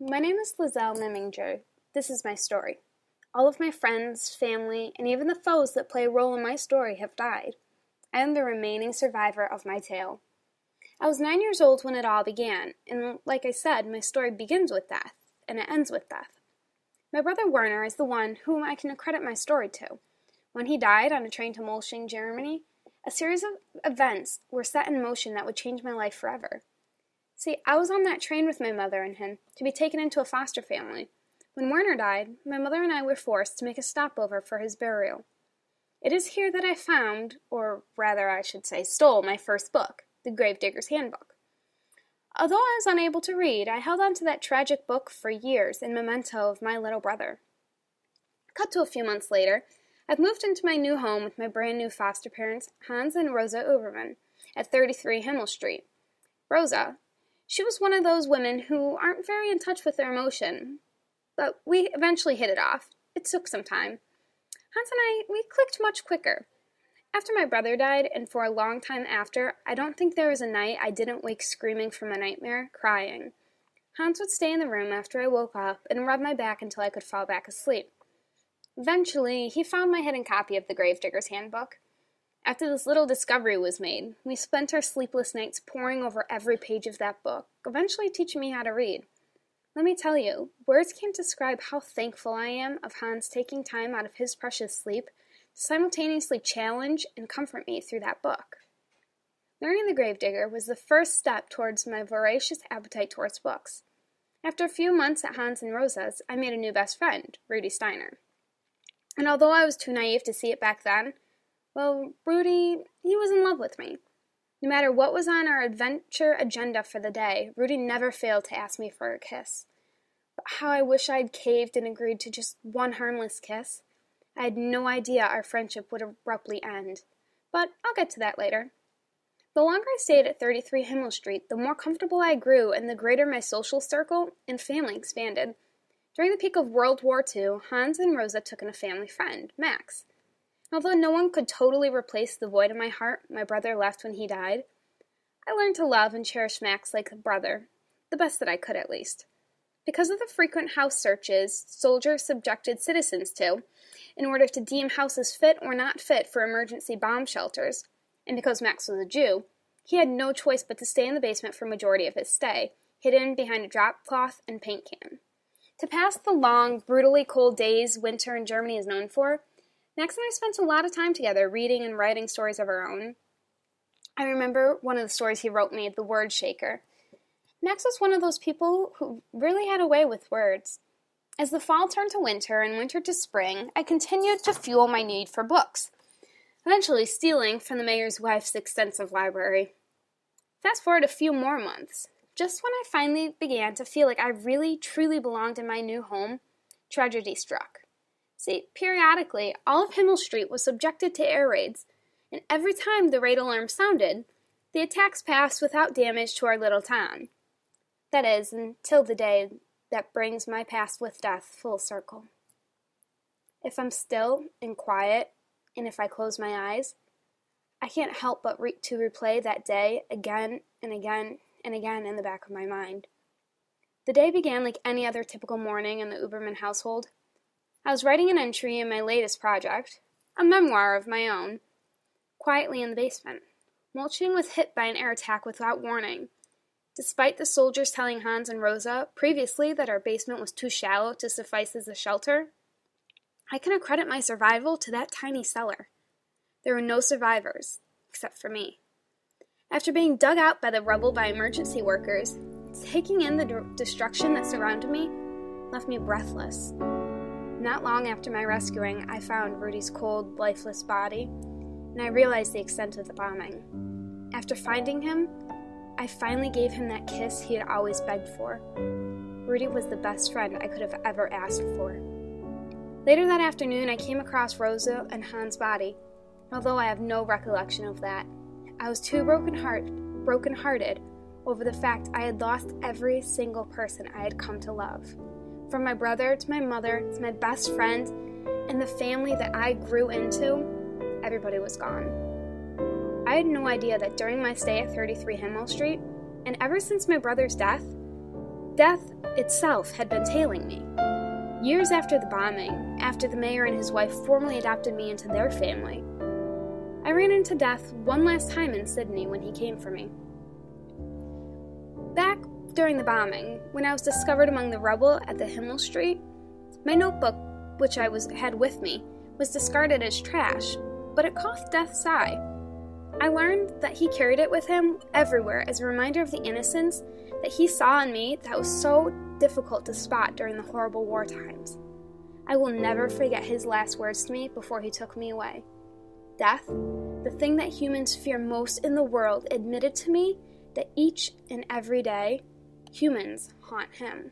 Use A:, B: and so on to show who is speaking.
A: My name is Lizelle Meminger. This is my story. All of my friends, family, and even the foes that play a role in my story have died. I am the remaining survivor of my tale. I was 9 years old when it all began, and like I said, my story begins with death, and it ends with death. My brother Werner is the one whom I can accredit my story to. When he died on a train to Molching, Germany, a series of events were set in motion that would change my life forever. See, I was on that train with my mother and him to be taken into a foster family. When Werner died, my mother and I were forced to make a stopover for his burial. It is here that I found, or rather I should say stole, my first book, The Gravedigger's Handbook. Although I was unable to read, I held on to that tragic book for years in memento of my little brother. Cut to a few months later, I've moved into my new home with my brand new foster parents, Hans and Rosa Uberman, at 33 Himmel Street. Rosa, she was one of those women who aren't very in touch with their emotion, but we eventually hit it off. It took some time. Hans and we clicked much quicker. After my brother died, and for a long time after, I don't think there was a night I didn't wake screaming from a nightmare, crying. Hans would stay in the room after I woke up and rub my back until I could fall back asleep. Eventually, he found my hidden copy of the Gravedigger's Handbook. After this little discovery was made, we spent our sleepless nights poring over every page of that book, eventually teaching me how to read. Let me tell you, words can't describe how thankful I am of Hans taking time out of his precious sleep to simultaneously challenge and comfort me through that book. Learning the Gravedigger was the first step towards my voracious appetite towards books. After a few months at Hans and Rosa's, I made a new best friend, Rudy Steiner. And although I was too naive to see it back then, well, Rudy, he was in love with me. No matter what was on our adventure agenda for the day, Rudy never failed to ask me for a kiss. But how I wish I'd caved and agreed to just one harmless kiss. I had no idea our friendship would abruptly end. But I'll get to that later. The longer I stayed at 33 Himmel Street, the more comfortable I grew and the greater my social circle and family expanded. During the peak of World War II, Hans and Rosa took in a family friend, Max. Although no one could totally replace the void in my heart my brother left when he died, I learned to love and cherish Max like a brother, the best that I could at least. Because of the frequent house searches soldiers subjected citizens to, in order to deem houses fit or not fit for emergency bomb shelters, and because Max was a Jew, he had no choice but to stay in the basement for a majority of his stay, hidden behind a drop cloth and paint can. To pass the long, brutally cold days winter in Germany is known for, Max and I spent a lot of time together reading and writing stories of our own. I remember one of the stories he wrote me, The Word Shaker. Max was one of those people who really had a way with words. As the fall turned to winter and winter to spring, I continued to fuel my need for books, eventually stealing from the mayor's wife's extensive library. Fast forward a few more months. Just when I finally began to feel like I really, truly belonged in my new home, tragedy struck. See, periodically, all of Himmel Street was subjected to air raids, and every time the raid alarm sounded, the attacks passed without damage to our little town. That is, until the day that brings my past with death full circle. If I'm still and quiet, and if I close my eyes, I can't help but to replay that day again and again and again in the back of my mind. The day began like any other typical morning in the Uberman household. I was writing an entry in my latest project, a memoir of my own, quietly in the basement. Molching was hit by an air attack without warning. Despite the soldiers telling Hans and Rosa previously that our basement was too shallow to suffice as a shelter, I can accredit my survival to that tiny cellar. There were no survivors, except for me. After being dug out by the rubble by emergency workers, taking in the destruction that surrounded me left me breathless. Not long after my rescuing, I found Rudy's cold, lifeless body, and I realized the extent of the bombing. After finding him, I finally gave him that kiss he had always begged for. Rudy was the best friend I could have ever asked for. Later that afternoon, I came across Rosa and Hans' body. Although I have no recollection of that, I was too broken-hearted over the fact I had lost every single person I had come to love. From my brother to my mother to my best friend and the family that I grew into, everybody was gone. I had no idea that during my stay at 33 Himmel Street, and ever since my brother's death, Death itself had been tailing me. Years after the bombing, after the mayor and his wife formally adopted me into their family, I ran into Death one last time in Sydney when he came for me. Back during the bombing, when I was discovered among the rubble at the Himmel Street, my notebook, which I had with me, was discarded as trash, but it caught Death's eye. I learned that he carried it with him everywhere as a reminder of the innocence that he saw in me that was so difficult to spot during the horrible war times. I will never forget his last words to me before he took me away. Death, the thing that humans fear most in the world, admitted to me that each and every day, humans haunt him.